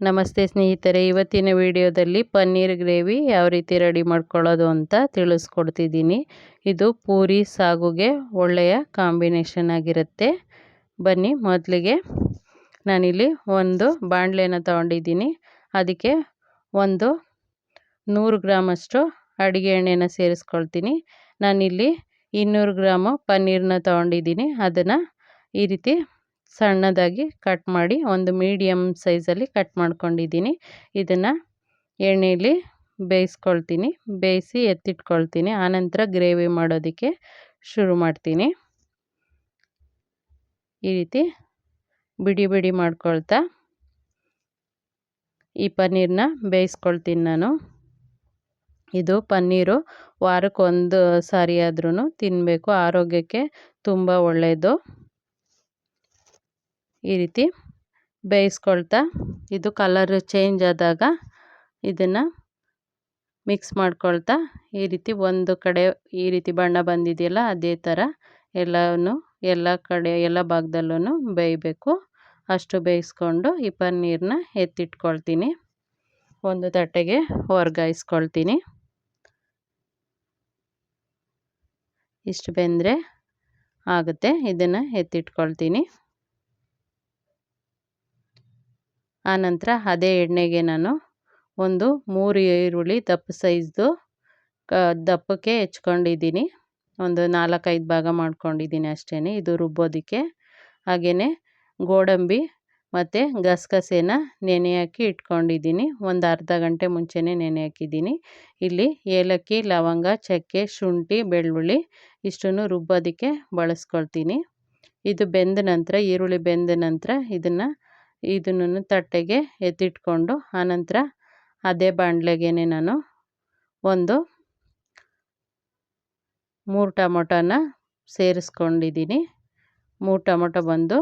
ನಮಸ್ತೆ ಸ್ನೇಹಿತರೆ, ಇವತ್ತಿನ ವಿಡಿಯೋದಲ್ಲಿ ಪನ್ನೀರ್ ಗ್ರೇವಿ ಯಾವ ರೀತಿ ರೆಡಿ ಮಾಡ್ಕೊಳ್ಳೋದು ಅಂತ ತಿಳಿಸ್ಕೊಡ್ತಿದ್ದೀನಿ. ಇದು ಪೂರಿ ಸಾಗುಗೆ ಒಳ್ಳೆಯ ಕಾಂಬಿನೇಷನ್ ಆಗಿರುತ್ತೆ. ಬನ್ನಿ, ಮೊದಲಿಗೆ ನಾನಿಲ್ಲಿ ಒಂದು ಬಾಣಲೆನ ತಗೊಂಡಿದ್ದೀನಿ. ಅದಕ್ಕೆ ಒಂದು 100 ಗ್ರಾಮಷ್ಟು ಅಡುಗೆ ಎಣ್ಣೆನ ಸೇರಿಸ್ಕೊಳ್ತೀನಿ. ನಾನಿಲ್ಲಿ 200 ಗ್ರಾಮು ಪನ್ನೀರನ್ನ ತಗೊಂಡಿದ್ದೀನಿ. ಅದನ್ನು ಈ ರೀತಿ ಸಣ್ಣದಾಗಿ ಕಟ್ ಮಾಡಿ ಒಂದು ಮೀಡಿಯಮ್ ಸೈಜಲ್ಲಿ ಕಟ್ ಮಾಡ್ಕೊಂಡಿದ್ದೀನಿ. ಇದನ್ನು ಎಣ್ಣೆಯಲ್ಲಿ ಬೇಯಿಸ್ಕೊಳ್ತೀನಿ. ಬೇಯಿಸಿ ಎತ್ತಿಟ್ಕೊಳ್ತೀನಿ. ಆನಂತರ ಗ್ರೇವಿ ಮಾಡೋದಕ್ಕೆ ಶುರು ಮಾಡ್ತೀನಿ. ಈ ರೀತಿ ಬಿಡಿ ಬಿಡಿ ಮಾಡ್ಕೊಳ್ತಾ ಈ ಪನ್ನೀರನ್ನ ಬೇಯಿಸ್ಕೊಳ್ತೀನಿ ನಾನು. ಇದು ಪನ್ನೀರು ವಾರಕ್ಕೆ ಒಂದು ಸಾರಿ ಆದ್ರೂ ತಿನ್ನಬೇಕು. ಆರೋಗ್ಯಕ್ಕೆ ತುಂಬ ಒಳ್ಳೆಯದು. ಈ ರೀತಿ ಬೇಯಿಸ್ಕೊಳ್ತಾ ಇದು ಕಲರ್ ಚೇಂಜ್ ಆದಾಗ ಇದನ್ನು ಮಿಕ್ಸ್ ಮಾಡ್ಕೊಳ್ತಾ ಈ ರೀತಿ ಒಂದು ಕಡೆ ಈ ರೀತಿ ಬಣ್ಣ ಬಂದಿದೆಯಲ್ಲ, ಅದೇ ಥರ ಎಲ್ಲ ಕಡೆ ಎಲ್ಲ ಭಾಗದಲ್ಲೂ ಬೇಯಬೇಕು. ಅಷ್ಟು ಬೇಯಿಸ್ಕೊಂಡು ಈ ಪನ್ನೀರನ್ನ ಎತ್ತಿಟ್ಕೊಳ್ತೀನಿ. ಒಂದು ತಟ್ಟೆಗೆ ವರ್ಗಾಯಿಸ್ಕೊಳ್ತೀನಿ. ಇಷ್ಟು ಬೆಂದರೆ ಆಗುತ್ತೆ. ಇದನ್ನು ಎತ್ತಿಟ್ಕೊಳ್ತೀನಿ. ಆನಂತರ ಅದೇ ಎಣ್ಣೆಗೆ ನಾನು ಒಂದು 3 ಈರುಳ್ಳಿ ದಪ್ಪ ಸೈಜ್ದು ದಪ್ಪಕ್ಕೆ ಹೆಚ್ಕೊಂಡಿದ್ದೀನಿ. ಒಂದು 4-5 ಭಾಗ ಮಾಡ್ಕೊಂಡಿದ್ದೀನಿ ಅಷ್ಟೇ. ಇದು ರುಬ್ಬೋದಕ್ಕೆ. ಹಾಗೆಯೇ ಗೋಡಂಬಿ ಮತ್ತು ಗಸಗಸೆನ ನೆನೆ ಹಾಕಿ ಇಟ್ಕೊಂಡಿದ್ದೀನಿ. ಒಂದು ಅರ್ಧ ಗಂಟೆ ಮುಂಚೆನೇ ನೆನೆ ಹಾಕಿದ್ದೀನಿ. ಇಲ್ಲಿ ಏಲಕ್ಕಿ, ಲವಂಗ, ಚಕ್ಕೆ, ಶುಂಠಿ, ಬೆಳ್ಳುಳ್ಳಿ ಇಷ್ಟನ್ನು ರುಬ್ಬೋದಕ್ಕೆ ಬಳಸ್ಕೊಳ್ತೀನಿ. ಇದು ಬೆಂದ ನಂತರ, ಈರುಳ್ಳಿ ಬೆಂದ ನಂತರ ಇದನ್ನು ತಟ್ಟೆಗೆ ಎತ್ತಿಟ್ಕೊಂಡು ಆನಂತರ ಅದೇ ಬಾಣಲೆಗೆ ನಾನು ಒಂದು 3 ಟೊಮೊಟೊನ ಸೇರಿಸ್ಕೊಂಡಿದ್ದೀನಿ. 3 ಟೊಮೊಟೊ ಬಂದು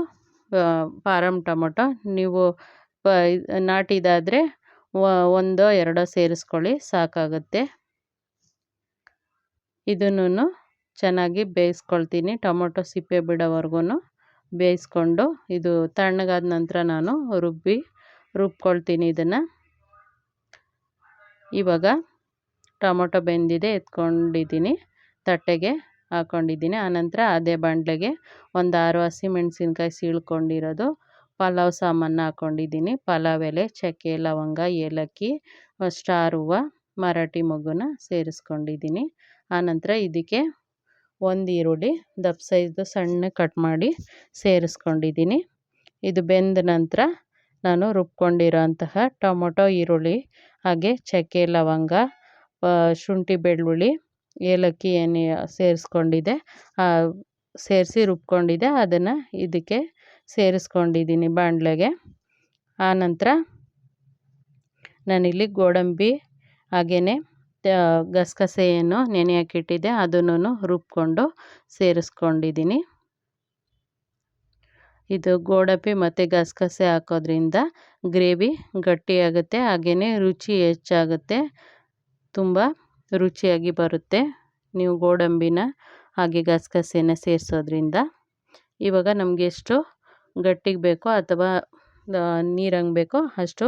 ಫಾರಮ್ ಟೊಮೊಟೊ. ನೀವು ನಾಟಿದಾದರೆ 1-2 ಸೇರಿಸ್ಕೊಳ್ಳಿ, ಸಾಕಾಗುತ್ತೆ. ಇದನ್ನು ಚೆನ್ನಾಗಿ ಬೇಯಿಸ್ಕೊಳ್ತೀನಿ. ಟೊಮೊಟೊ ಸಿಪ್ಪೆ ಬಿಡೋವರೆಗೂ ಬೇಯಿಸ್ಕೊಂಡು ಇದು ತಣ್ಣಗಾದ ನಂತರ ನಾನು ರುಬ್ಕೊಳ್ತೀನಿ ಇದನ್ನು. ಇವಾಗ ಟೊಮೊಟೊ ಬೆಂದಿದೆ, ಎತ್ಕೊಂಡಿದ್ದೀನಿ, ತಟ್ಟೆಗೆ ಹಾಕ್ಕೊಂಡಿದ್ದೀನಿ. ಆನಂತರ ಅದೇ ಬಾಣಲೆಗೆ ಒಂದು 6 ಹಸಿಮೆಣಸಿನ್ಕಾಯಿ ಸೀಳ್ಕೊಂಡಿರೋದು, ಪಲಾವ್ ಸಾಮಾನು ಹಾಕ್ಕೊಂಡಿದ್ದೀನಿ. ಪಲಾವ್ ಎಲೆ, ಚಕ್ಕೆ, ಲವಂಗ, ಏಲಕ್ಕಿ, ಸ್ಟಾರ್ ಹೂವು, ಮರಾಠಿ ಮೊಗ್ಗನ್ನ ಸೇರಿಸ್ಕೊಂಡಿದ್ದೀನಿ. ಆನಂತರ ಇದಕ್ಕೆ ಒಂದು ಈರುಳ್ಳಿ ದಪ್ಪ ಸೈಜ್ದು ಸಣ್ಣ ಕಟ್ ಮಾಡಿ ಸೇರಿಸ್ಕೊಂಡಿದ್ದೀನಿ. ಇದು ಬೆಂದ ನಂತರ ನಾನು ರುಬ್ಕೊಂಡಿರೋ ಅಂತಹ ಟೊಮೊಟೊ, ಈರುಳ್ಳಿ, ಹಾಗೆ ಚಕ್ಕೆ, ಲವಂಗ, ಶುಂಠಿ, ಬೆಳ್ಳುಳ್ಳಿ, ಏಲಕ್ಕಿ ಏನು ಸೇರಿಸ್ಕೊಂಡಿದ್ದೆ, ಸೇರಿಸಿ ರುಬ್ಕೊಂಡಿದ್ದೆ, ಅದನ್ನು ಇದಕ್ಕೆ ಸೇರಿಸ್ಕೊಂಡಿದ್ದೀನಿ ಬಾಣಲೆಗೆ. ಆನಂತರ ನಾನಿಲ್ಲಿ ಗೋಡಂಬಿ ಹಾಗೆಯೇ ಗಸಗಸೆ ಏನು ನೆನೆ ಹಾಕಿಟ್ಟಿದ್ದೆ ಅದನ್ನು ರುಬ್ಕೊಂಡು ಸೇರಿಸ್ಕೊಂಡಿದ್ದೀನಿ. ಇದು ಗೋಡಂಬಿ ಮತ್ತು ಗಸಗಸೆ ಹಾಕೋದ್ರಿಂದ ಗ್ರೇವಿ ಗಟ್ಟಿಯಾಗುತ್ತೆ, ಹಾಗೆಯೇ ರುಚಿ ಹೆಚ್ಚಾಗುತ್ತೆ, ತುಂಬ ರುಚಿಯಾಗಿ ಬರುತ್ತೆ ನೀವು ಗೋಡಂಬಿನ ಹಾಗೆ ಗಸಗಸೆನ ಸೇರಿಸೋದ್ರಿಂದ. ಇವಾಗ ನಮಗೆ ಎಷ್ಟು ಗಟ್ಟಿಗೆ ಬೇಕೋ ಅಥವಾ ನೀರಂಗೆ ಬೇಕೋ ಅಷ್ಟು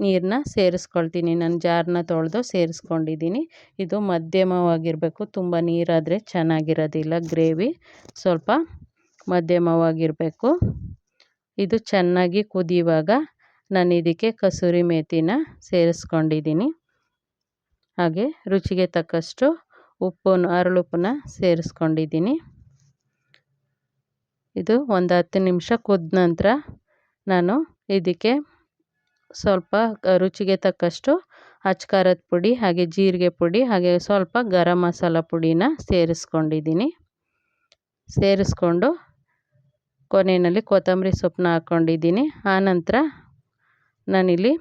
ನೀರನ್ನ ಸೇರಿಸ್ಕೊಳ್ತೀನಿ. ನಾನು ಜಾರನ್ನ ತೊಳೆದು ಸೇರಿಸ್ಕೊಂಡಿದ್ದೀನಿ. ಇದು ಮಧ್ಯಮವಾಗಿರಬೇಕು. ತುಂಬ ನೀರಾದರೆ ಚೆನ್ನಾಗಿರೋದಿಲ್ಲ. ಗ್ರೇವಿ ಸ್ವಲ್ಪ ಮಧ್ಯಮವಾಗಿರಬೇಕು. ಇದು ಚೆನ್ನಾಗಿ ಕುದಿಯುವಾಗ ನಾನು ಇದಕ್ಕೆ ಕಸೂರಿ ಮೇಥಿನ ಸೇರಿಸ್ಕೊಂಡಿದ್ದೀನಿ. ಹಾಗೆ ರುಚಿಗೆ ತಕ್ಕಷ್ಟು ಅರಳುಪ್ಪನ್ನ ಸೇರಿಸ್ಕೊಂಡಿದ್ದೀನಿ. ಇದು ಒಂದು 10 ನಿಮಿಷ ಕುದ್ದ ನಂತರ ನಾನು ಇದಕ್ಕೆ ಸ್ವಲ್ಪ ರುಚಿಗೆ ತಕ್ಕಷ್ಟು ಅಚ್ಕಾರದ ಪುಡಿ, ಹಾಗೆ ಜೀರಿಗೆ ಪುಡಿ, ಹಾಗೆ ಸ್ವಲ್ಪ ಗರಂ ಮಸಾಲ ಪುಡಿನ ಸೇರಿಸ್ಕೊಂಡಿದ್ದೀನಿ. ಸೇರಿಸ್ಕೊಂಡು ಕೊನೆಯಲ್ಲಿ ಕೊತ್ತಂಬರಿ ಸೊಪ್ಪನ್ನ ಹಾಕ್ಕೊಂಡಿದ್ದೀನಿ. ಆನಂತರ ನಾನಿಲ್ಲಿ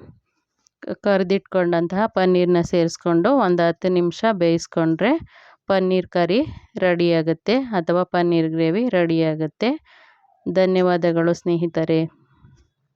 ಕರೆದಿಟ್ಕೊಂಡಂತಹ ಪನ್ನೀರನ್ನ ಸೇರಿಸ್ಕೊಂಡು ಒಂದು 10 ನಿಮಿಷ ಬೇಯಿಸ್ಕೊಂಡ್ರೆ ಪನ್ನೀರ್ ಕರಿ ರೆಡಿಯಾಗುತ್ತೆ ಅಥವಾ ಪನ್ನೀರ್ ಗ್ರೇವಿ ರೆಡಿಯಾಗುತ್ತೆ. ಧನ್ಯವಾದಗಳು ಸ್ನೇಹಿತರೆ.